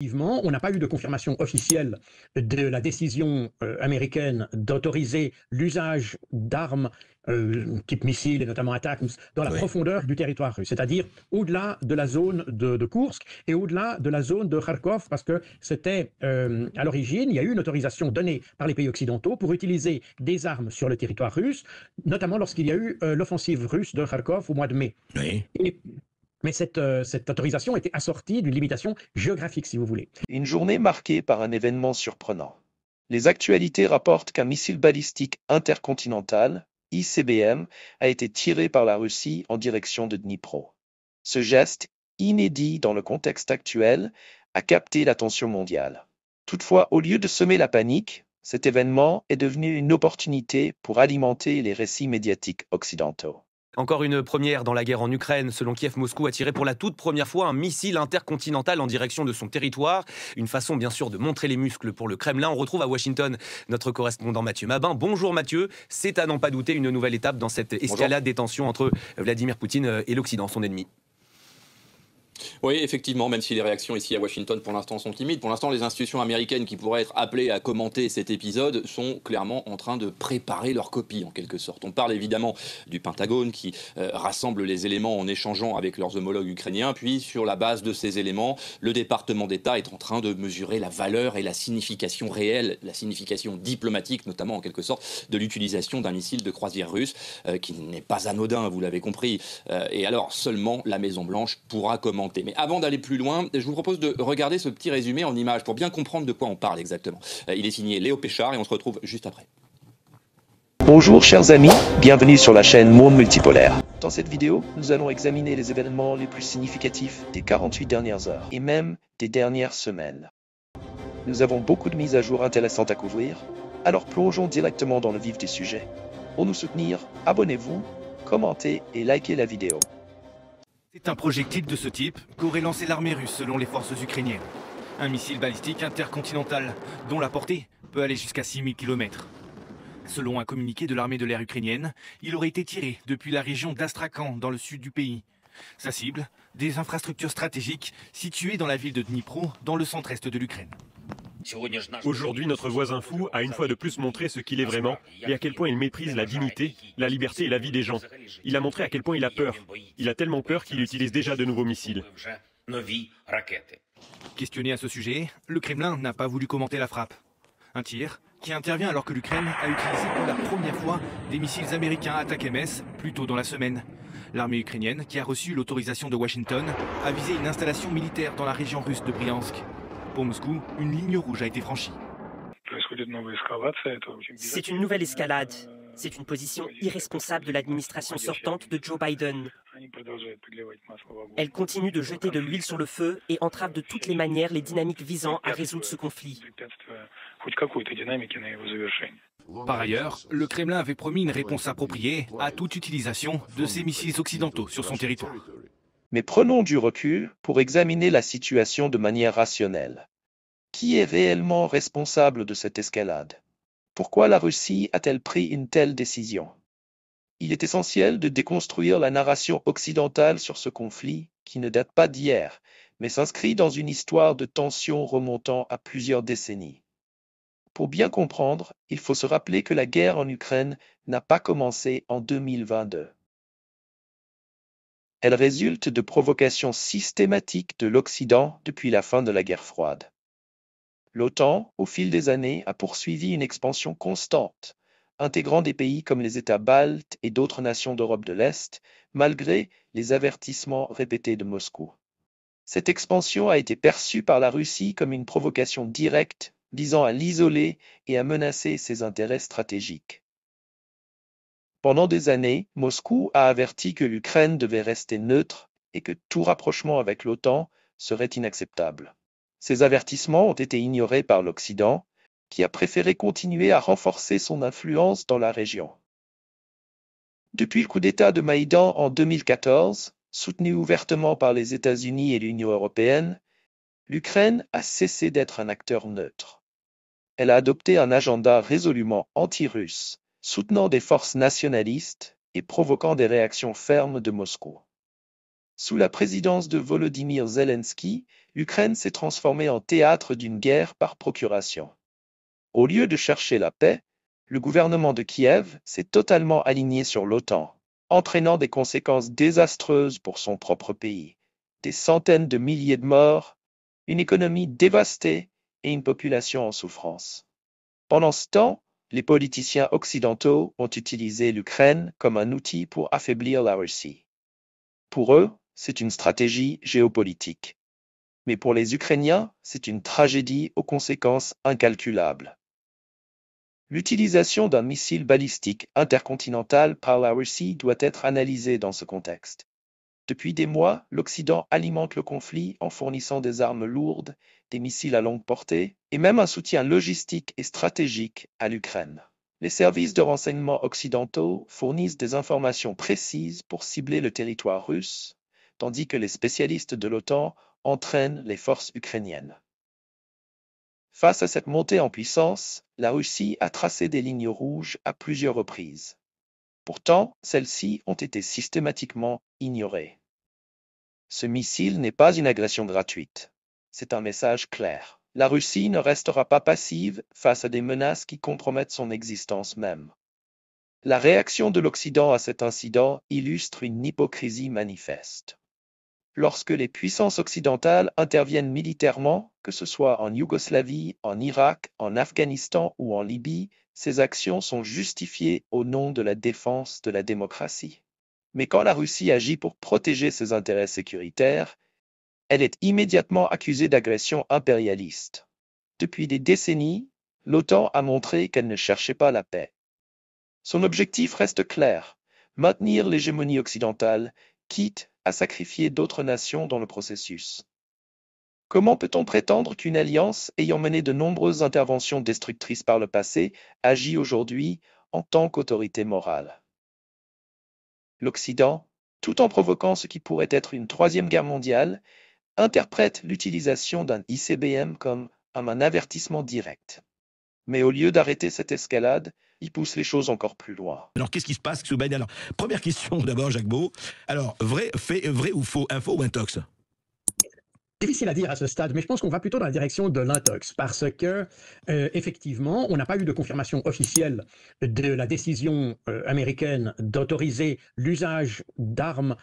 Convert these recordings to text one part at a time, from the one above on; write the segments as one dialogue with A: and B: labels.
A: Effectivement, on n'a pas eu de confirmation officielle de la décision américaine d'autoriser l'usage d'armes type missiles et notamment ATACMS dans la
B: Oui.
A: profondeur du territoire russe, c'est-à-dire au-delà de la zone de Koursk et au-delà de la zone de Kharkov, parce que c'était à l'origine, il y a eu une autorisation donnée par les pays occidentaux pour utiliser des armes sur le territoire russe, notamment lorsqu'il y a eu l'offensive russe de Kharkov au mois de mai.
B: Oui.
A: Et mais cette autorisation était assortie d'une limitation géographique, si vous voulez.
C: Une journée marquée par un événement surprenant. Les actualités rapportent qu'un missile balistique intercontinental, ICBM, a été tiré par la Russie en direction de Dnipro. Ce geste, inédit dans le contexte actuel, a capté l'attention mondiale. Toutefois, au lieu de semer la panique, cet événement est devenu une opportunité pour alimenter les récits médiatiques occidentaux.
D: Encore une première dans la guerre en Ukraine. Selon Kiev, Moscou a tiré pour la toute première fois un missile intercontinental en direction de son territoire. Une façon bien sûr de montrer les muscles pour le Kremlin. On retrouve à Washington notre correspondant Mathieu Mabin. Bonjour Mathieu, c'est à n'en pas douter une nouvelle étape dans cette escalade des tensions entre Vladimir Poutine et l'Occident, son ennemi.
E: Oui, effectivement, même si les réactions ici à Washington pour l'instant sont timides, pour l'instant les institutions américaines qui pourraient être appelées à commenter cet épisode sont clairement en train de préparer leur copie en quelque sorte. On parle évidemment du Pentagone qui rassemble les éléments en échangeant avec leurs homologues ukrainiens, puis sur la base de ces éléments, le département d'État est en train de mesurer la valeur et la signification réelle, la signification diplomatique notamment en quelque sorte, de l'utilisation d'un missile de croisière russe qui n'est pas anodin, vous l'avez compris, et alors seulement la Maison-Blanche pourra commenter. Mais avant d'aller plus loin, je vous propose de regarder ce petit résumé en images pour bien comprendre de quoi on parle exactement. Il est signé Léo Péchard et on se retrouve juste après.
C: Bonjour chers amis, bienvenue sur la chaîne Monde Multipolaire. Dans cette vidéo, nous allons examiner les événements les plus significatifs des 48 dernières heures et même des dernières semaines. Nous avons beaucoup de mises à jour intéressantes à couvrir, alors plongeons directement dans le vif du sujet. Pour nous soutenir, abonnez-vous, commentez et likez la vidéo.
F: C'est un projectile de ce type qu'aurait lancé l'armée russe selon les forces ukrainiennes. Un missile balistique intercontinental dont la portée peut aller jusqu'à 6000 km. Selon un communiqué de l'armée de l'air ukrainienne, il aurait été tiré depuis la région d'Astrakhan dans le sud du pays. Sa cible, des infrastructures stratégiques situées dans la ville de Dnipro dans le centre-est de l'Ukraine.
G: Aujourd'hui, notre voisin fou a une fois de plus montré ce qu'il est vraiment et à quel point il méprise la dignité, la liberté et la vie des gens. Il a montré à quel point il a peur. Il a tellement peur qu'il utilise déjà de nouveaux missiles.
F: Questionné à ce sujet, le Kremlin n'a pas voulu commenter la frappe. Un tir qui intervient alors que l'Ukraine a utilisé pour la première fois des missiles américains ATACMS plus tôt dans la semaine. L'armée ukrainienne, qui a reçu l'autorisation de Washington, a visé une installation militaire dans la région russe de Briansk. Pour Moscou, une ligne rouge a été franchie.
H: C'est une nouvelle escalade. C'est une position irresponsable de l'administration sortante de Joe Biden. Elle continue de jeter de l'huile sur le feu et entrave de toutes les manières les dynamiques visant à résoudre ce conflit.
F: Par ailleurs, le Kremlin avait promis une réponse appropriée à toute utilisation de ces missiles occidentaux sur son territoire.
C: Mais prenons du recul pour examiner la situation de manière rationnelle. Qui est réellement responsable de cette escalade? Pourquoi la Russie a-t-elle pris une telle décision? Il est essentiel de déconstruire la narration occidentale sur ce conflit qui ne date pas d'hier, mais s'inscrit dans une histoire de tensions remontant à plusieurs décennies. Pour bien comprendre, il faut se rappeler que la guerre en Ukraine n'a pas commencé en 2022. Elle résulte de provocations systématiques de l'Occident depuis la fin de la guerre froide. L'OTAN, au fil des années, a poursuivi une expansion constante, intégrant des pays comme les États baltes et d'autres nations d'Europe de l'Est, malgré les avertissements répétés de Moscou. Cette expansion a été perçue par la Russie comme une provocation directe visant à l'isoler et à menacer ses intérêts stratégiques. Pendant des années, Moscou a averti que l'Ukraine devait rester neutre et que tout rapprochement avec l'OTAN serait inacceptable. Ces avertissements ont été ignorés par l'Occident, qui a préféré continuer à renforcer son influence dans la région. Depuis le coup d'État de Maïdan en 2014, soutenu ouvertement par les États-Unis et l'Union européenne, l'Ukraine a cessé d'être un acteur neutre. Elle a adopté un agenda résolument anti-russe, soutenant des forces nationalistes et provoquant des réactions fermes de Moscou. Sous la présidence de Volodymyr Zelensky, l'Ukraine s'est transformée en théâtre d'une guerre par procuration. Au lieu de chercher la paix, le gouvernement de Kiev s'est totalement aligné sur l'OTAN, entraînant des conséquences désastreuses pour son propre pays. Des centaines de milliers de morts, une économie dévastée et une population en souffrance. Pendant ce temps, les politiciens occidentaux ont utilisé l'Ukraine comme un outil pour affaiblir la Russie. Pour eux, c'est une stratégie géopolitique. Mais pour les Ukrainiens, c'est une tragédie aux conséquences incalculables. L'utilisation d'un missile balistique intercontinental par la Russie doit être analysée dans ce contexte. Depuis des mois, l'Occident alimente le conflit en fournissant des armes lourdes, des missiles à longue portée et même un soutien logistique et stratégique à l'Ukraine. Les services de renseignement occidentaux fournissent des informations précises pour cibler le territoire russe, tandis que les spécialistes de l'OTAN entraînent les forces ukrainiennes. Face à cette montée en puissance, la Russie a tracé des lignes rouges à plusieurs reprises. Pourtant, celles-ci ont été systématiquement ignorées. Ce missile n'est pas une agression gratuite. C'est un message clair. La Russie ne restera pas passive face à des menaces qui compromettent son existence même. La réaction de l'Occident à cet incident illustre une hypocrisie manifeste. Lorsque les puissances occidentales interviennent militairement, que ce soit en Yougoslavie, en Irak, en Afghanistan ou en Libye, ces actions sont justifiées au nom de la défense de la démocratie. Mais quand la Russie agit pour protéger ses intérêts sécuritaires, elle est immédiatement accusée d'agression impérialiste. Depuis des décennies, l'OTAN a montré qu'elle ne cherchait pas la paix. Son objectif reste clair, maintenir l'hégémonie occidentale, quitte à sacrifier d'autres nations dans le processus. Comment peut-on prétendre qu'une alliance ayant mené de nombreuses interventions destructrices par le passé agit aujourd'hui en tant qu'autorité morale? L'Occident, tout en provoquant ce qui pourrait être une troisième guerre mondiale, interprète l'utilisation d'un ICBM comme un avertissement direct. Mais au lieu d'arrêter cette escalade, il pousse les choses encore plus loin.
B: Alors, qu'est-ce qui se passe sous Biden? Alors, première question d'abord, Jacques Beau. Alors, vrai ou faux? Info ou intox?
A: Difficile à dire à ce stade, mais je pense qu'on va plutôt dans la direction de l'intox, parce que, effectivement, on n'a pas eu de confirmation officielle de la décision américaine d'autoriser l'usage d'armes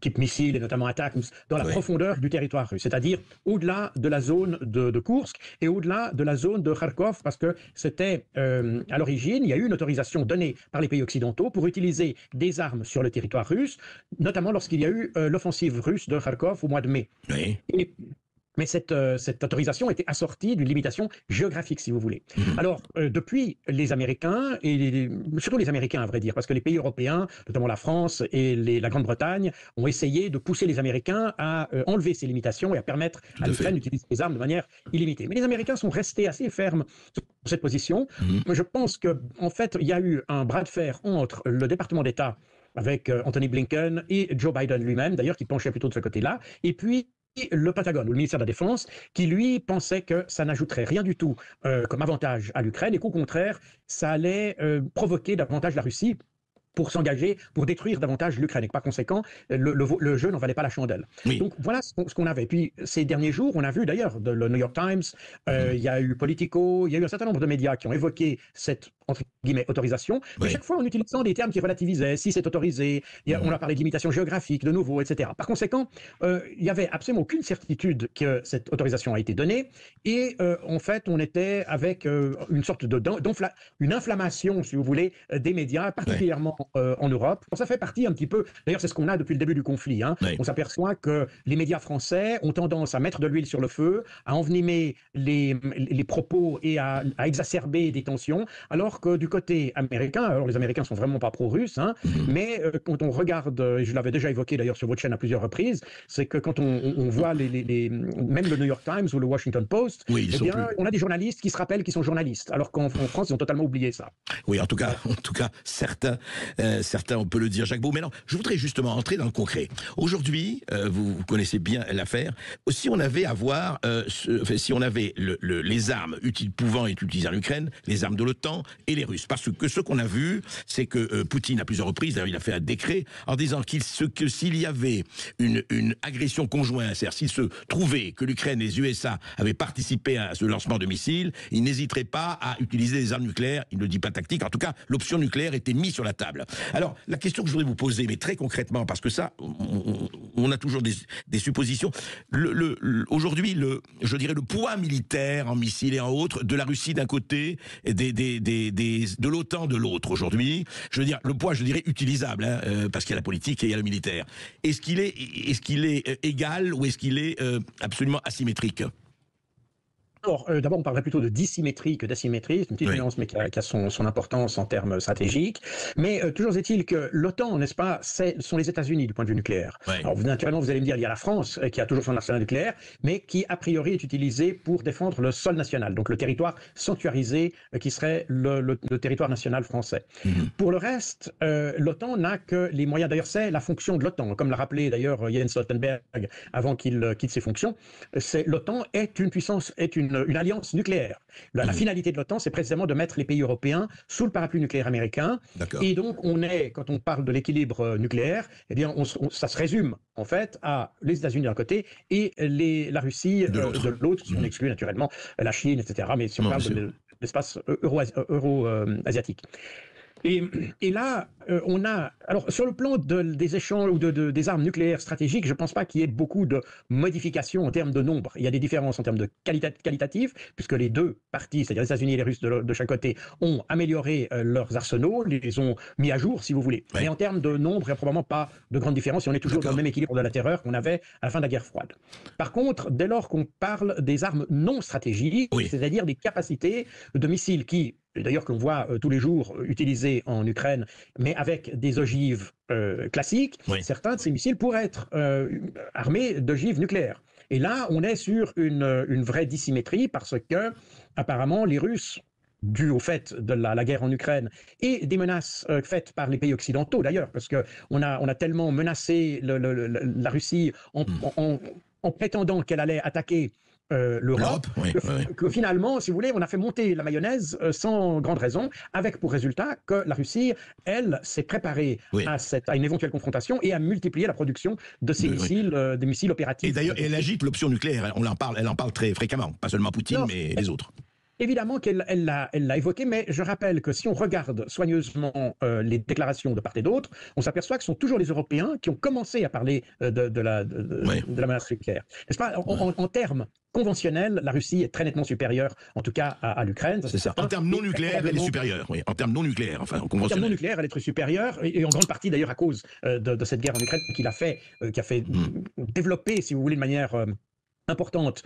A: type missiles et notamment ATACMS dans la profondeur du territoire russe, c'est-à-dire au-delà de la zone de Koursk et au-delà de la zone de Kharkov, parce que c'était, à l'origine, il y a eu une autorisation donnée par les pays occidentaux pour utiliser des armes sur le territoire russe, notamment lorsqu'il y a eu l'offensive russe de Kharkov au mois de mai.
B: Oui.
A: Mais cette autorisation était assortie d'une limitation géographique, si vous voulez. Alors, depuis, les Américains, et surtout les Américains, à vrai dire, parce que les pays européens, notamment la France et la Grande-Bretagne, ont essayé de pousser les Américains à enlever ces limitations et à permettre à l'Ukraine d'utiliser les armes de manière illimitée. Mais les Américains sont restés assez fermes sur cette position. Je pense qu'en fait, il y a eu un bras de fer entre le département d'État avec Anthony Blinken et Joe Biden lui-même, d'ailleurs, qui penchait plutôt de ce côté-là, et puis le Pentagone, ou le ministère de la Défense, qui lui pensait que ça n'ajouterait rien du tout comme avantage à l'Ukraine et qu'au contraire, ça allait provoquer davantage la Russie pour s'engager, pour détruire davantage l'Ukraine. Et par conséquent, le jeu n'en valait pas la chandelle. Oui. Donc voilà ce qu'on avait. Puis ces derniers jours, on a vu d'ailleurs le New York Times, il y a eu Politico, il y a eu un certain nombre de médias qui ont évoqué cette entre guillemets autorisation, mais chaque fois en utilisant des termes qui relativisaient, si c'est autorisé, on a parlé de limitation géographique de nouveau, etc. Par conséquent, il n'y avait absolument aucune certitude que cette autorisation a été donnée, et en fait, on était avec une sorte une inflammation, si vous voulez, des médias, particulièrement en Europe. Ça fait partie un petit peu, d'ailleurs c'est ce qu'on a depuis le début du conflit, hein. On s'aperçoit que les médias français ont tendance à mettre de l'huile sur le feu, à envenimer les propos et à exacerber des tensions, alors que du côté américain, alors les Américains sont vraiment pas pro-russes, hein, mais quand on regarde, et je l'avais déjà évoqué d'ailleurs sur votre chaîne à plusieurs reprises, c'est que quand on voit même le New York Times ou le Washington Post, eh bien, on a des journalistes qui se rappellent qu'ils sont journalistes, alors qu'en France, ils ont totalement oublié ça.
B: Oui, en tout cas certains, on peut le dire, Jacques Beau. Mais non, je voudrais justement entrer dans le concret. Aujourd'hui, vous connaissez bien l'affaire. Si on avait les armes pouvant être utilisées en Ukraine, les armes de l'OTAN et les Russes. Parce que ce qu'on a vu, c'est que Poutine, à plusieurs reprises, d'ailleurs, il a fait un décret en disant que s'il y avait une agression conjointe, c'est-à-dire s'il se trouvait que l'Ukraine et les USA avaient participé à ce lancement de missiles, il n'hésiterait pas à utiliser des armes nucléaires. Il ne dit pas tactique, en tout cas, l'option nucléaire était mise sur la table. Alors, la question que je voudrais vous poser, mais très concrètement, parce que ça, on a toujours des suppositions. Aujourd'hui, je dirais le poids militaire en missiles et en autres de la Russie d'un côté et de l'OTAN de l'autre aujourd'hui. Je veux dire, le poids, je dirais, utilisable, hein, parce qu'il y a la politique et il y a le militaire. Est-ce qu'il est égal ou est-ce qu'il est absolument asymétrique ?
A: Alors, d'abord, on parlerait plutôt de dissymétrie que d'asymétrie. C'est une petite nuance, mais qui a son importance en termes stratégiques. Mais toujours est-il que l'OTAN, n'est-ce pas, sont les États-Unis du point de vue nucléaire. Ouais. Alors, naturellement, vous allez me dire, il y a la France qui a toujours son arsenal nucléaire, mais qui, a priori, est utilisé pour défendre le sol national, donc le territoire sanctuarisé qui serait le territoire national français. Pour le reste, l'OTAN n'a que les moyens. D'ailleurs, c'est la fonction de l'OTAN, comme l'a rappelé d'ailleurs Jens Stoltenberg avant qu'il quitte ses fonctions. L'OTAN est une puissance, est une alliance nucléaire. La finalité de l'OTAN, c'est précisément de mettre les pays européens sous le parapluie nucléaire américain. Et donc, quand on parle de l'équilibre nucléaire, eh bien, ça se résume en fait à les États-Unis d'un côté et la Russie de l'autre, si on exclut naturellement la Chine, etc. Mais si on parle de l'espace euro-asiatique. Et là, on a... Alors, sur le plan des échanges ou des armes nucléaires stratégiques, je ne pense pas qu'il y ait beaucoup de modifications en termes de nombre. Il y a des différences en termes de qualitatif, puisque les deux parties, c'est-à-dire les États-Unis et les Russes de chaque côté, ont amélioré leurs arsenaux, les ont mis à jour, si vous voulez. Ouais. Mais en termes de nombre, il n'y a probablement pas de grande différence, et on est toujours dans le même équilibre de la terreur qu'on avait à la fin de la guerre froide. Par contre, dès lors qu'on parle des armes non stratégiques, c'est-à-dire des capacités de missiles qui... D'ailleurs, qu'on voit tous les jours utilisés en Ukraine, mais avec des ogives classiques, certains de ces missiles pourraient être armés d'ogives nucléaires. Et là, on est sur une vraie dissymétrie parce que, apparemment, les Russes, dû au fait de la guerre en Ukraine et des menaces faites par les pays occidentaux, d'ailleurs, parce qu'on a tellement menacé la Russie en prétendant qu'elle allait attaquer l'Europe, que finalement, si vous voulez, on a fait monter la mayonnaise sans grande raison, avec pour résultat que la Russie, elle, s'est préparée à une éventuelle confrontation et à multiplier la production de ces missiles, des missiles opératifs.
B: Et d'ailleurs, elle agite l'option nucléaire, elle en parle très fréquemment, pas seulement Poutine, mais les autres.
A: Évidemment qu'elle l'a évoqué, mais je rappelle que si on regarde soigneusement les déclarations de part et d'autre, on s'aperçoit que ce sont toujours les Européens qui ont commencé à parler de la menace nucléaire. N'est-ce pas ? En termes conventionnels, la Russie est très nettement supérieure, en tout cas à l'Ukraine.
B: C'est ça. En termes non nucléaires, elle est supérieure. Oui. En termes non nucléaires, enfin, conventionnels.
A: En termes non nucléaires, elle est très supérieure, et en grande partie d'ailleurs à cause de cette guerre en Ukraine qui a fait développer, si vous voulez, de manière importante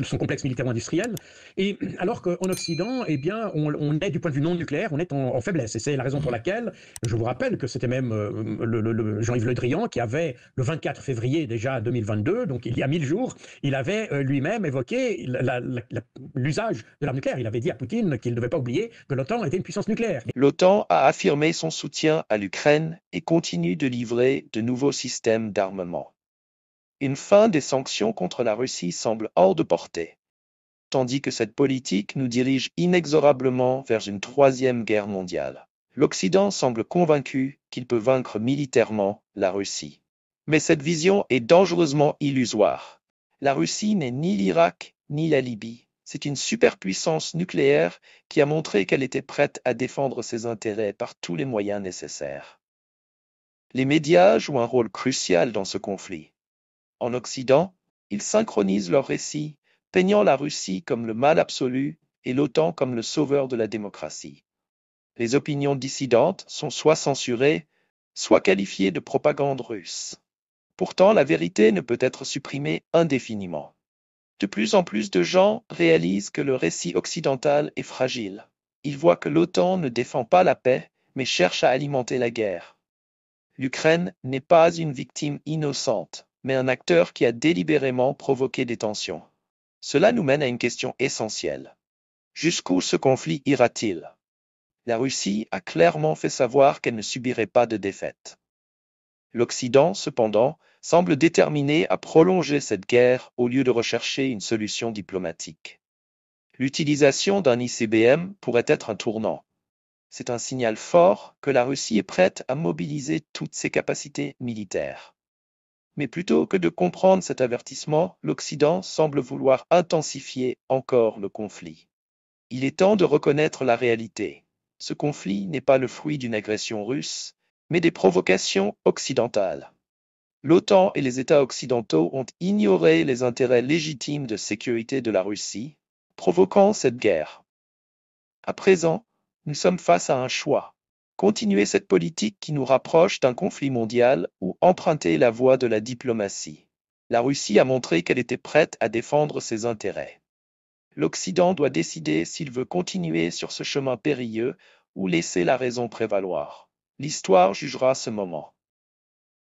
A: son complexe militaire-industriel, et alors qu'en Occident, eh bien, on est du point de vue non nucléaire, on est en faiblesse, et c'est la raison pour laquelle, je vous rappelle que c'était même Jean-Yves Le Drian qui avait, le 24 février déjà 2022, donc il y a 1000 jours, il avait lui-même évoqué l'usage de l'arme nucléaire. Il avait dit à Poutine qu'il ne devait pas oublier que l'OTAN était une puissance nucléaire.
C: L'OTAN a affirmé son soutien à l'Ukraine et continue de livrer de nouveaux systèmes d'armement. Une fin des sanctions contre la Russie semble hors de portée, tandis que cette politique nous dirige inexorablement vers une troisième guerre mondiale. L'Occident semble convaincu qu'il peut vaincre militairement la Russie. Mais cette vision est dangereusement illusoire. La Russie n'est ni l'Irak ni la Libye. C'est une superpuissance nucléaire qui a montré qu'elle était prête à défendre ses intérêts par tous les moyens nécessaires. Les médias jouent un rôle crucial dans ce conflit. En Occident, ils synchronisent leurs récits, peignant la Russie comme le mal absolu et l'OTAN comme le sauveur de la démocratie. Les opinions dissidentes sont soit censurées, soit qualifiées de propagande russe. Pourtant, la vérité ne peut être supprimée indéfiniment. De plus en plus de gens réalisent que le récit occidental est fragile. Ils voient que l'OTAN ne défend pas la paix, mais cherche à alimenter la guerre. L'Ukraine n'est pas une victime innocente, mais un acteur qui a délibérément provoqué des tensions. Cela nous mène à une question essentielle. Jusqu'où ce conflit ira-t-il ? La Russie a clairement fait savoir qu'elle ne subirait pas de défaite. L'Occident, cependant, semble déterminé à prolonger cette guerre au lieu de rechercher une solution diplomatique. L'utilisation d'un ICBM pourrait être un tournant. C'est un signal fort que la Russie est prête à mobiliser toutes ses capacités militaires. Mais plutôt que de comprendre cet avertissement, l'Occident semble vouloir intensifier encore le conflit. Il est temps de reconnaître la réalité. Ce conflit n'est pas le fruit d'une agression russe, mais des provocations occidentales. L'OTAN et les États occidentaux ont ignoré les intérêts légitimes de sécurité de la Russie, provoquant cette guerre. À présent, nous sommes face à un choix. Continuer cette politique qui nous rapproche d'un conflit mondial ou emprunter la voie de la diplomatie. La Russie a montré qu'elle était prête à défendre ses intérêts. L'Occident doit décider s'il veut continuer sur ce chemin périlleux ou laisser la raison prévaloir. L'histoire jugera ce moment.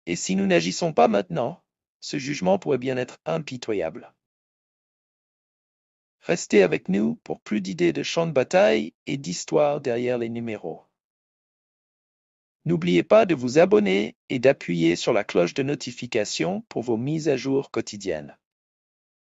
C: Et si nous n'agissons pas maintenant, ce jugement pourrait bien être impitoyable. Restez avec nous pour plus d'idées de champs de bataille et d'histoires derrière les numéros. N'oubliez pas de vous abonner et d'appuyer sur la cloche de notification pour vos mises à jour quotidiennes.